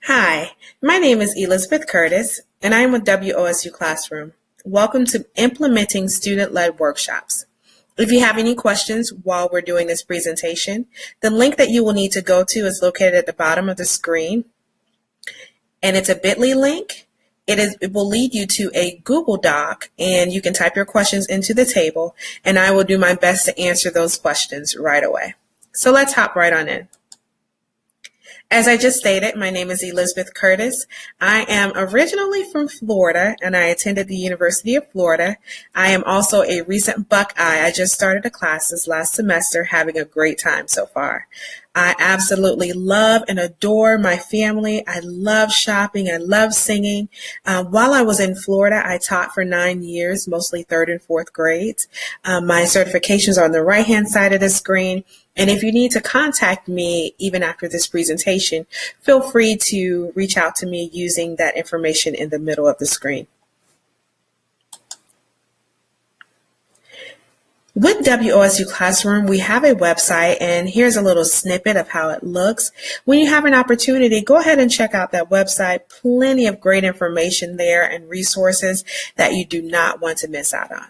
Hi, my name is Elizabeth Curtis, and I am with WOSU Classroom. Welcome to Implementing Student-Led Workshops. If you have any questions while we're doing this presentation, the link that you will need to go to is located at the bottom of the screen, and it's a bit.ly link. It will lead you to a Google Doc, and you can type your questions into the table, and I will do my best to answer those questions right away. So let's hop right on in. As I just stated, my name is Elizabeth Curtis. I am originally from Florida, and I attended the University of Florida. I am also a recent Buckeye. I just started a class this last semester, having a great time so far. I absolutely love and adore my family. I love shopping. I love singing. While I was in Florida, I taught for 9 years, mostly third and fourth grades. My certifications are on the right-hand side of the screen. And if you need to contact me even after this presentation, feel free to reach out to me using that information in the middle of the screen. With WOSU Classroom, we have a website, and here's a little snippet of how it looks. When you have an opportunity, go ahead and check out that website. Plenty of great information there and resources that you do not want to miss out on.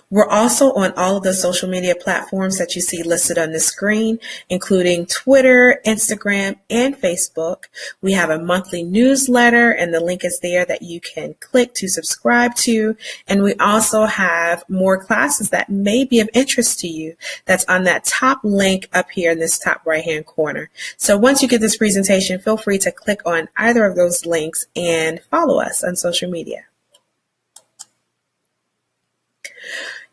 We're also on all of the social media platforms that you see listed on the screen, including Twitter, Instagram, and Facebook. We have a monthly newsletter, and the link is there that you can click to subscribe to. And we also have more classes that may be of interest to you. That's on that top link up here in this top right-hand corner. So once you get this presentation, feel free to click on either of those links and follow us on social media.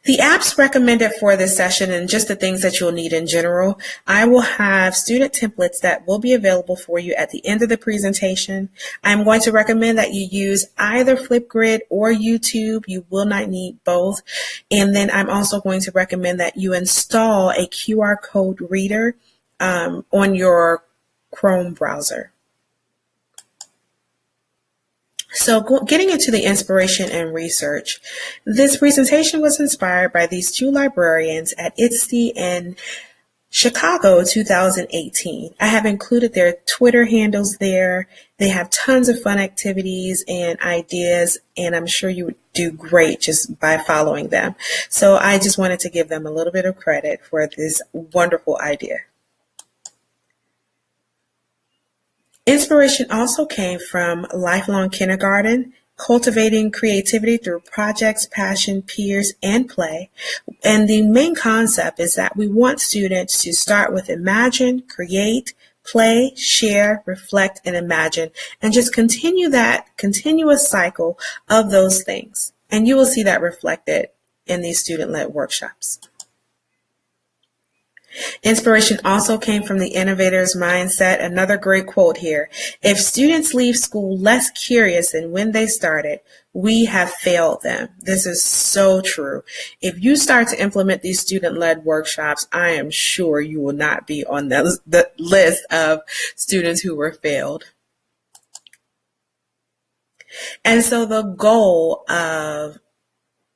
The apps recommended for this session and just the things that you'll need in general, I will have student templates that will be available for you at the end of the presentation. I'm going to recommend that you use either FlipGrid or YouTube. You will not need both. And then I'm also going to recommend that you install a QR code reader on your Chrome browser. So getting into the inspiration and research, this presentation was inspired by these two librarians at ITSD in Chicago 2018. I have included their Twitter handles there. They have tons of fun activities and ideas, and I'm sure you would do great just by following them. So I just wanted to give them a little bit of credit for this wonderful idea. Inspiration also came from Lifelong Kindergarten, cultivating creativity through projects, passion, peers, and play. And the main concept is that we want students to start with imagine, create, play, share, reflect, and imagine, and just continue that continuous cycle of those things. And you will see that reflected in these student-led workshops. Inspiration also came from the innovator's mindset. Another great quote here. If students leave school less curious than when they started, we have failed them. This is so true. If you start to implement these student-led workshops, I am sure you will not be on the list of students who were failed. And so the goal of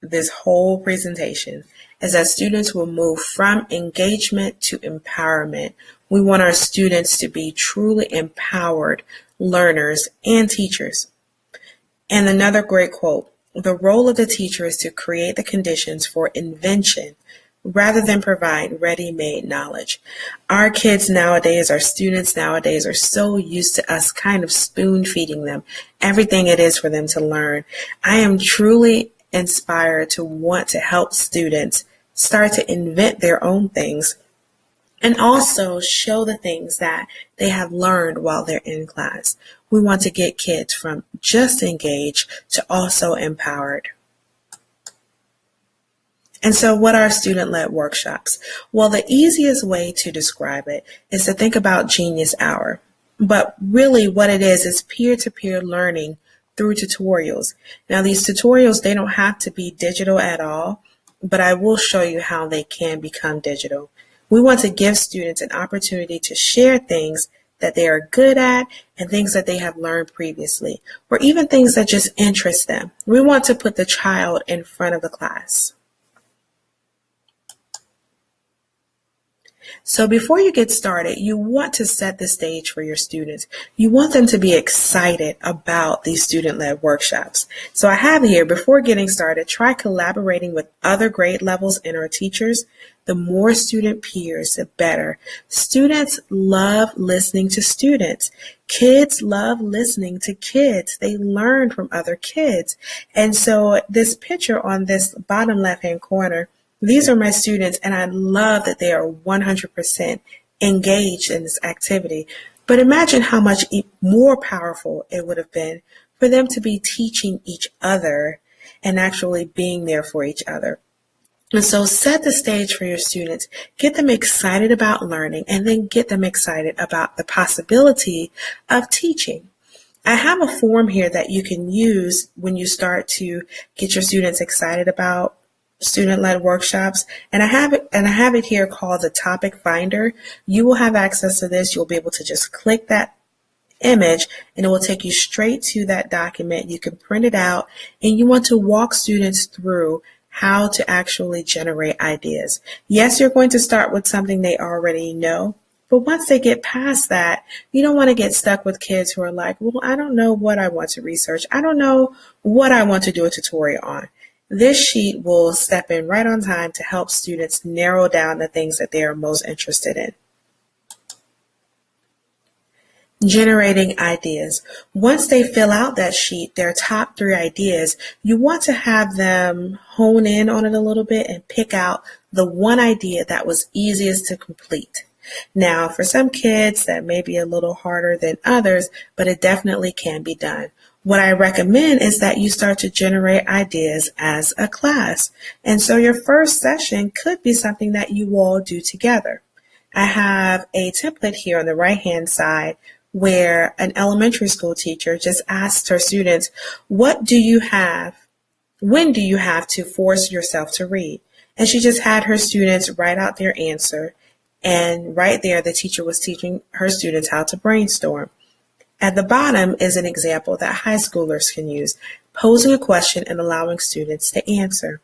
this whole presentation is that students will move from engagement to empowerment. We want our students to be truly empowered learners and teachers. And another great quote, the role of the teacher is to create the conditions for invention rather than provide ready-made knowledge. Our kids nowadays, our students nowadays are so used to us kind of spoon-feeding them everything it is for them to learn. I am truly inspired to want to help students start to invent their own things and also show the things that they have learned while they're in class. We want to get kids from just engaged to also empowered. And so what are student-led workshops? Well, the easiest way to describe it is to think about Genius Hour. But really what it is peer-to-peer learning through tutorials. Now these tutorials, they don't have to be digital at all, but I will show you how they can become digital. We want to give students an opportunity to share things that they are good at and things that they have learned previously, or even things that just interest them. We want to put the child in front of the class. So before you get started, you want to set the stage for your students. You want them to be excited about these student-led workshops. So I have here, before getting started, try collaborating with other grade levels and or teachers. The more student peers, the better. Students love listening to students. Kids love listening to kids. They learn from other kids. And so this picture on this bottom left-hand corner, these are my students, and I love that they are 100% engaged in this activity. But imagine how much more powerful it would have been for them to be teaching each other and actually being there for each other. And so set the stage for your students, get them excited about learning, and then get them excited about the possibility of teaching. I have a form here that you can use when you start to get your students excited about student-led workshops, and I have it here called the topic finder. You will have access to this. You'll be able to just click that image and it will take you straight to that document. You can print it out, and you want to walk students through how to actually generate ideas. Yes, you're going to start with something they already know, but once they get past that, you don't want to get stuck with kids who are like, well, I don't know what I want to research. I don't know what I want to do a tutorial on. This sheet will step in right on time to help students narrow down the things that they are most interested in. Generating ideas. Once they fill out that sheet, their top 3 ideas, you want to have them hone in on it a little bit and pick out the one idea that was easiest to complete. Now, for some kids, that may be a little harder than others, but it definitely can be done. What I recommend is that you start to generate ideas as a class. And so your first session could be something that you all do together. I have a template here on the right-hand side where an elementary school teacher just asked her students, when do you have to force yourself to read? And she just had her students write out their answer. And right there, the teacher was teaching her students how to brainstorm. At the bottom is an example that high schoolers can use, posing a question and allowing students to answer.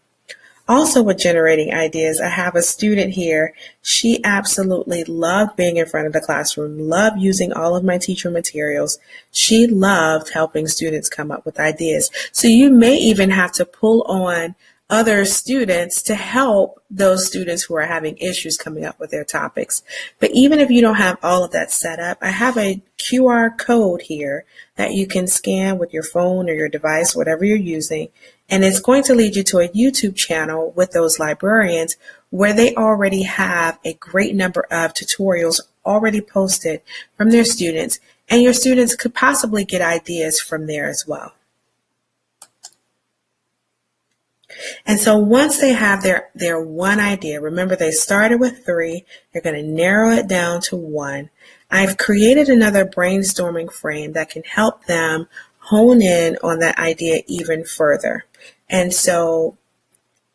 Also with generating ideas, I have a student here. She absolutely loved being in front of the classroom, loved using all of my teacher materials. She loved helping students come up with ideas. So you may even have to pull on other students to help those students who are having issues coming up with their topics. But even if you don't have all of that set up, I have a QR code here that you can scan with your phone or your device, whatever you're using, and it's going to lead you to a YouTube channel with those librarians where they already have a great number of tutorials already posted from their students, and your students could possibly get ideas from there as well. And so once they have their one idea, remember they started with 3, they're going to narrow it down to 1. I've created another brainstorming frame that can help them hone in on that idea even further. And so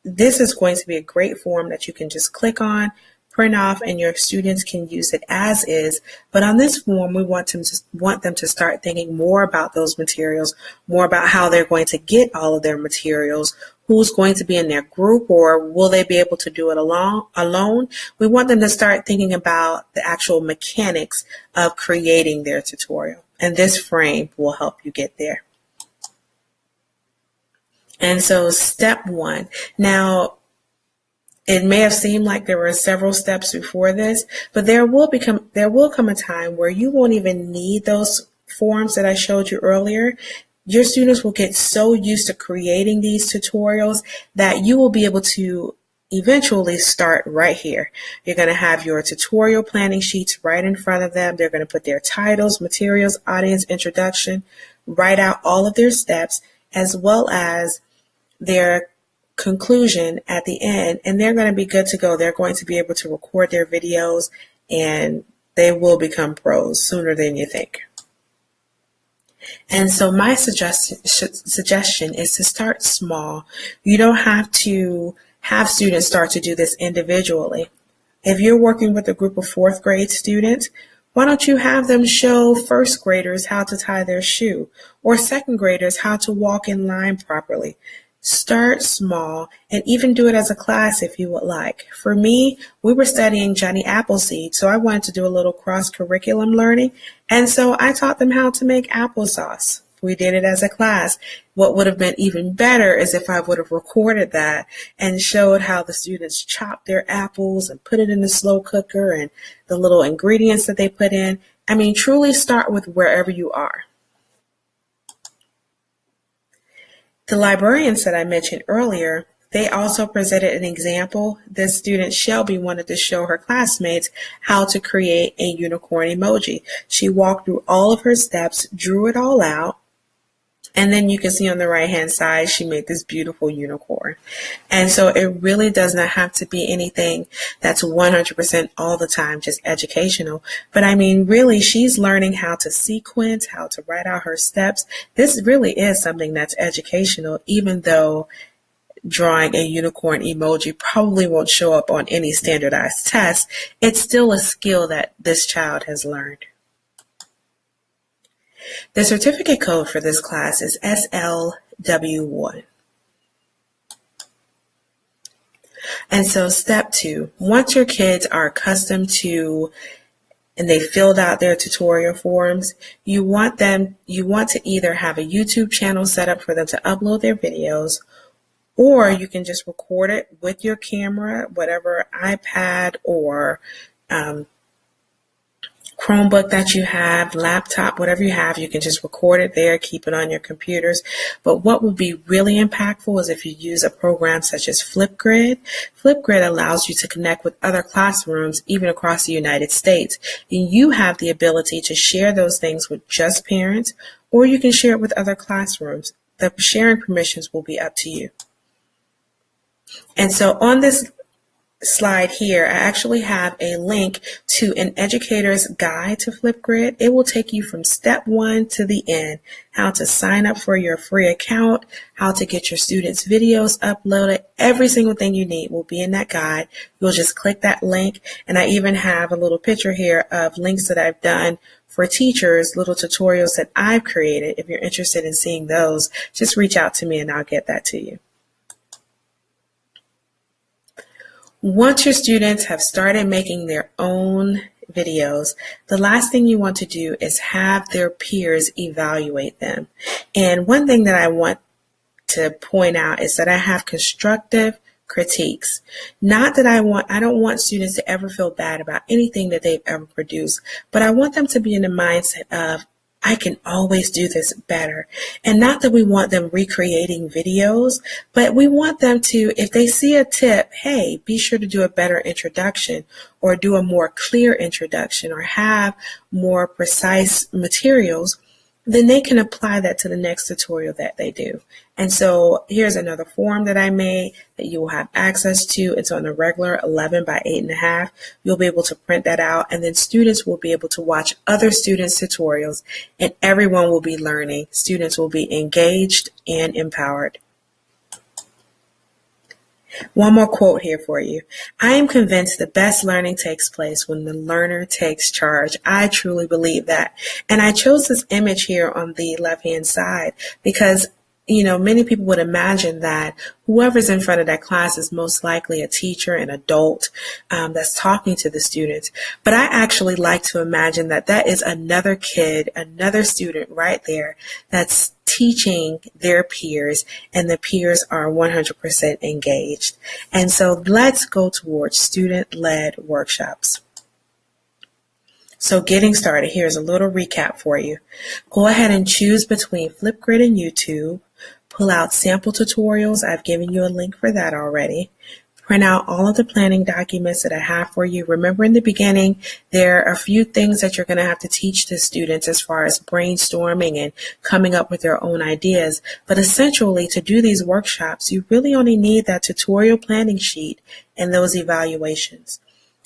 this is going to be a great form that you can just click on, print off, and your students can use it as is. But on this form, we want them to start thinking more about those materials, more about how they're going to get all of their materials, who's going to be in their group, or will they be able to do it alone? We want them to start thinking about the actual mechanics of creating their tutorial. And this frame will help you get there. And so step 1. Now, it may have seemed like there were several steps before this, but there will come a time where you won't even need those forms that I showed you earlier. Your students will get so used to creating these tutorials that you will be able to eventually start right here. You're going to have your tutorial planning sheets right in front of them. They're going to put their titles, materials, audience, introduction, write out all of their steps, as well as their conclusion at the end, and they're going to be good to go. They're going to be able to record their videos, and they will become pros sooner than you think. And so my suggestion is to start small. You don't have to have students start to do this individually. If you're working with a group of 4th grade students, why don't you have them show 1st graders how to tie their shoe, or 2nd graders how to walk in line properly? Start small and even do it as a class if you would like. For me, we were studying Johnny Appleseed, so I wanted to do a little cross-curriculum learning, and so I taught them how to make applesauce. We did it as a class. What would have been even better is if I would have recorded that and showed how the students chopped their apples and put it in the slow cooker and the little ingredients that they put in. I mean, truly start with wherever you are. The librarians that I mentioned earlier, they also presented an example. This student, Shelby, wanted to show her classmates how to create a unicorn emoji. She walked through all of her steps, drew it all out, and then you can see on the right-hand side, she made this beautiful unicorn. And so it really does not have to be anything that's 100% all the time, just educational. But I mean, really, she's learning how to sequence, how to write out her steps. This really is something that's educational, even though drawing a unicorn emoji probably won't show up on any standardized test. It's still a skill that this child has learned. The certificate code for this class is SLW1. And so step 2, once your kids are accustomed to and they filled out their tutorial forms, you want to either have a YouTube channel set up for them to upload their videos, or you can just record it with your camera, whatever iPad or Chromebook that you have, laptop, whatever you have, you can just record it there, keep it on your computers. But what would be really impactful is if you use a program such as FlipGrid. FlipGrid allows you to connect with other classrooms, even across the United States. And you have the ability to share those things with just parents, or you can share it with other classrooms. The sharing permissions will be up to you. And so on this slide here, I actually have a link to an educator's guide to FlipGrid. It will take you from step 1 to the end, how to sign up for your free account, how to get your students' videos uploaded. Every single thing you need will be in that guide. You'll just click that link, and I even have a little picture here of links that I've done for teachers, little tutorials that I've created. If you're interested in seeing those, just reach out to me and I'll get that to you. Once your students have started making their own videos, the last thing you want to do is have their peers evaluate them. And one thing that I want to point out is that I have constructive critiques. Not that I don't want students to ever feel bad about anything that they've ever produced, but I want them to be in the mindset of, I can always do this better. And not that we want them recreating videos, but we want them to, if they see a tip, hey, be sure to do a better introduction or do a more clear introduction or have more precise materials, then they can apply that to the next tutorial that they do. And so here's another form that I made that you will have access to. It's on a regular 11 by 8.5. You'll be able to print that out, and then students will be able to watch other students' tutorials, and everyone will be learning. Students will be engaged and empowered. One more quote here for you. I am convinced the best learning takes place when the learner takes charge. I truly believe that. And I chose this image here on the left-hand side because many people would imagine that whoever's in front of that class is most likely a teacher, an adult that's talking to the students. But I actually like to imagine that that is another kid, another student right there that's teaching their peers, and the peers are 100% engaged. And so let's go towards student-led workshops. So getting started, here's a little recap for you. Go ahead and choose between FlipGrid and YouTube. Pull out sample tutorials. I've given you a link for that already. Print out all of the planning documents that I have for you. Remember, in the beginning, there are a few things that you're going to have to teach the students as far as brainstorming and coming up with their own ideas. But essentially, to do these workshops, you really only need that tutorial planning sheet and those evaluations.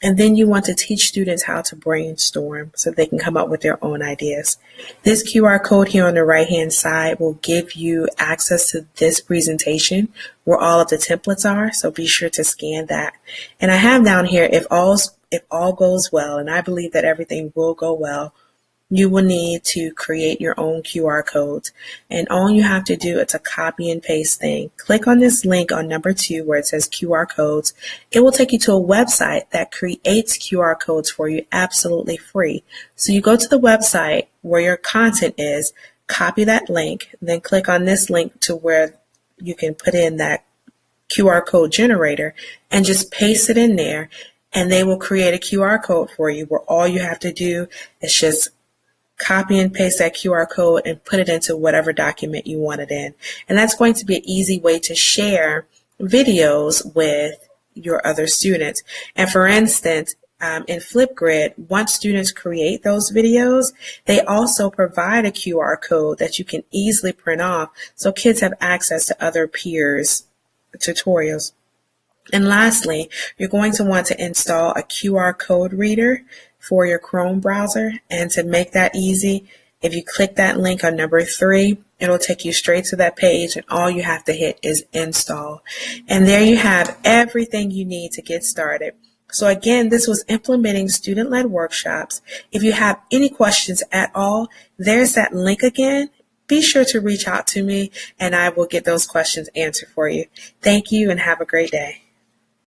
And then you want to teach students how to brainstorm so they can come up with their own ideas. This QR code here on the right-hand side will give you access to this presentation where all of the templates are, so be sure to scan that. And I have down here, if all goes well, and I believe that everything will go well, you will need to create your own QR codes. And all you have to do is a copy and paste thing. Click on this link on number 2 where it says QR codes. It will take you to a website that creates QR codes for you absolutely free. So you go to the website where your content is, copy that link, then click on this link to where you can put in that QR code generator and just paste it in there, and they will create a QR code for you where all you have to do is just copy and paste that QR code and put it into whatever document you want it in. And that's going to be an easy way to share videos with your other students. And for instance, in FlipGrid, once students create those videos, they also provide a QR code that you can easily print off so kids have access to other peers' tutorials. And lastly, you're going to want to install a QR code reader for your Chrome browser. And to make that easy, if you click that link on number 3, it'll take you straight to that page, and all you have to hit is install. And there you have everything you need to get started. So again, this was implementing student-led workshops. If you have any questions at all, there's that link again. Be sure to reach out to me and I will get those questions answered for you. Thank you and have a great day.